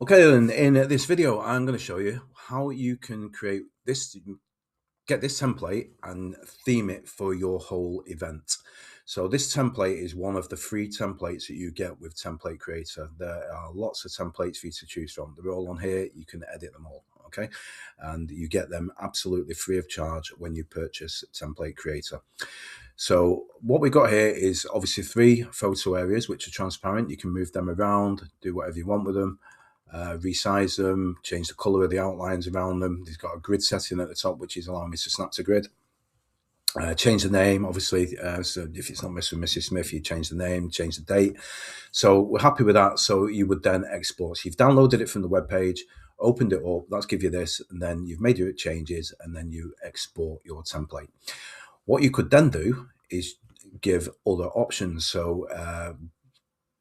Okay, and in this video, I'm going to show you how you can create this, get this template and theme it for your whole event. So this template is one of the free templates that you get with Template Creator. There are lots of templates for you to choose from. They're all on here. You can edit them all, okay? And you get them absolutely free of charge when you purchase Template Creator. So what we've got here is obviously 3 photo areas, which are transparent. You can move them around, do whatever you want with them. Resize them, change the color of the outlines around them. They've got a grid setting at the top, which is allowing me to snap to grid. Change the name, obviously. So if it's not Mr. and Mrs. Smith, you change the name, change the date. So we're happy with that. So you would then export. So you've downloaded it from the web page, opened it up, that's give you this, and then you've made your changes, and then you export your template. What you could then do is give other options. So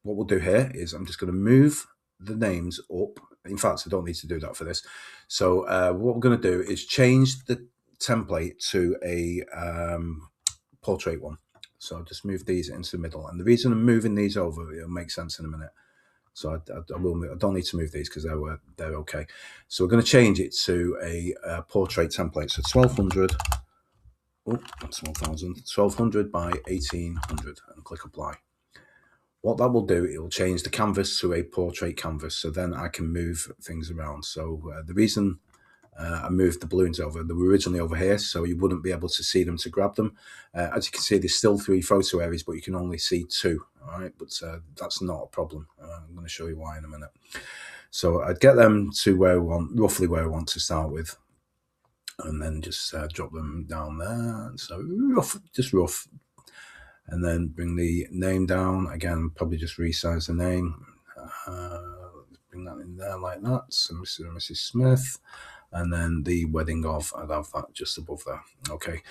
what we'll do here is I'm just going to move the names up. In fact, I don't need to do that for this. So what we're going to do is change the template to a portrait one. So I'll just move these into the middle. And the reason I'm moving these over, it'll make sense in a minute. So I don't need to move these because they're okay. So we're going to change it to a portrait template. So 1200, that's 1000, 1200 by 1800, and click apply. What that will do, it will change the canvas to a portrait canvas, so then I can move things around. So the reason I moved the balloons over, they were originally over here, so you wouldn't be able to see them to grab them. As you can see, there's still 3 photo areas, but you can only see 2. All right, but that's not a problem. I'm going to show you why in a minute. So I'd get them to where I want, roughly where I want to start with, and then just drop them down there. So rough, just rough. And then bring the name down again, probably just resize the name, bring that in there like that. So Mr. and Mrs. Smith, and then the wedding of, I'd have that just above there. Okay,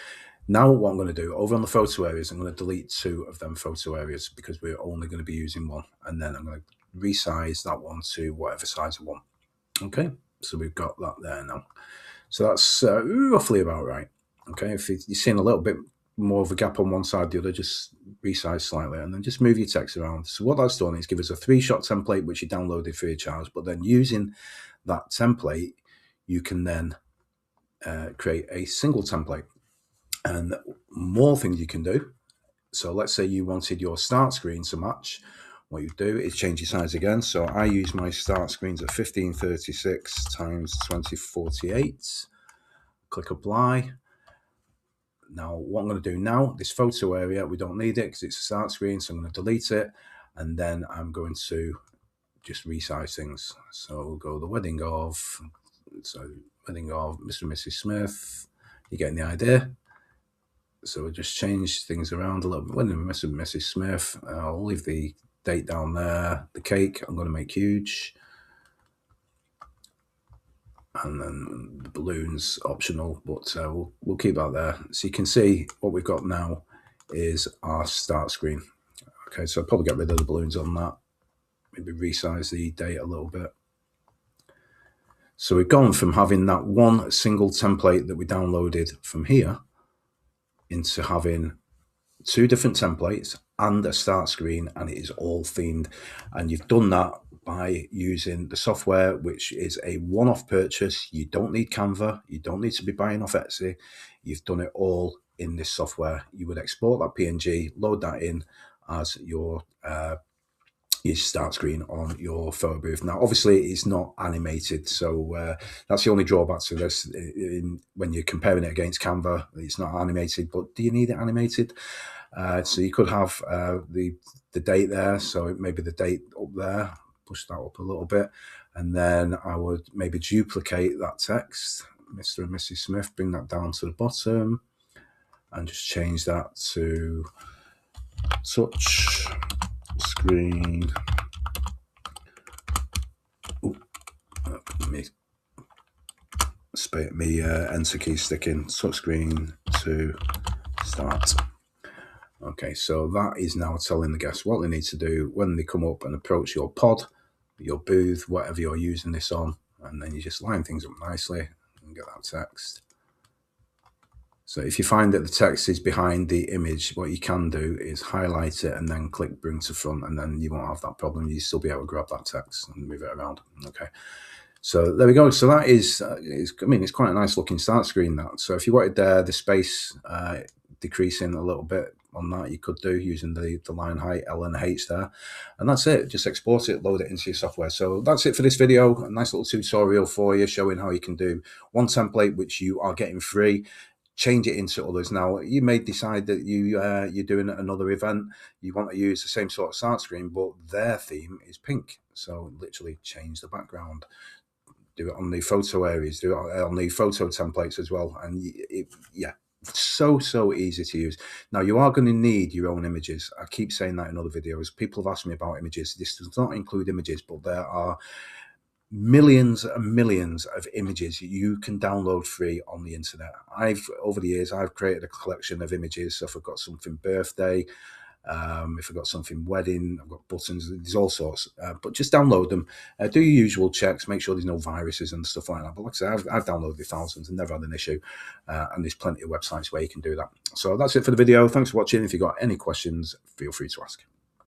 now what I'm going to do over on the photo areas, I'm going to delete 2 of them photo areas because we're only going to be using 1, and then I'm going to resize that one to whatever size I want. Okay, so we've got that there now. So that's roughly about right. Okay, if you're seeing a little bit more of a gap on one side, the other, just resize slightly, and then just move your text around. So what that's done is give us a 3-shot template, which you downloaded free of charge, but then using that template, you can then create a single template. And more things you can do. So let's say you wanted your start screen to match. What you do is change your size again. So I use my start screens at 1536 times 2048. Click apply. Now, what I'm going to do now, this photo area, we don't need it because it's a start screen, so I'm going to delete it, and then I'm going to just resize things. So we'll go the wedding of, Mr. and Mrs. Smith. You're getting the idea. So we'll just change things around a little bit. Wedding of Mr. and Mrs. Smith. I'll leave the date down there. The cake, I'm going to make huge. And then the balloons optional, but we'll keep that there. So you can see what we've got now is our start screen. Okay, so I'll probably get rid of the balloons on that. Maybe resize the date a little bit. So we've gone from having that one single template that we downloaded from here into having 2 different templates and a start screen, and it is all themed. And you've done that by using the software, which is a one-off purchase. You don't need Canva. You don't need to be buying off Etsy. You've done it all in this software. You would export that PNG, load that in as your start screen on your photo booth. Now, obviously, it's not animated, so that's the only drawback to this. When you're comparing it against Canva, it's not animated, but do you need it animated? So you could have the date there, so maybe the date up there, push that up a little bit, and then I would maybe duplicate that text, Mr. and Mrs. Smith, bring that down to the bottom, and just change that to touch screen. Me enter key sticking, touch screen to start. Okay, so that is now telling the guests what they need to do when they come up and approach your pod, your booth, whatever you're using this on, and then you just line things up nicely and get that text. So if you find that the text is behind the image, what you can do is highlight it and then click bring to front, and then you won't have that problem. You'll still be able to grab that text and move it around. Okay. So there we go. So that is, I mean, it's quite a nice looking start screen, that. So if you wanted the space decreasing a little bit on that, you could do using the line height, L and H there. And that's it. Just export it, load it into your software. So that's it for this video. A nice little tutorial for you, showing how you can do one template, which you are getting free, change it into others. Now, you may decide that you're doing another event, you want to use the same sort of start screen, but their theme is pink. So literally change the background, do it on the photo areas, do it on the photo templates as well. And yeah, so easy to use. Now, you are going to need your own images. I keep saying that in other videos. People have asked me about images. This does not include images, but there are millions and millions of images you can download free on the internet. Over the years, I've created a collection of images. So if I've got something birthday, if I've got something wedding, I've got buttons, there's all sorts. But just download them. Do your usual checks, make sure there's no viruses and stuff like that. But like I say, I've downloaded thousands and never had an issue. And there's plenty of websites where you can do that. So that's it for the video. Thanks for watching. If you've got any questions, feel free to ask.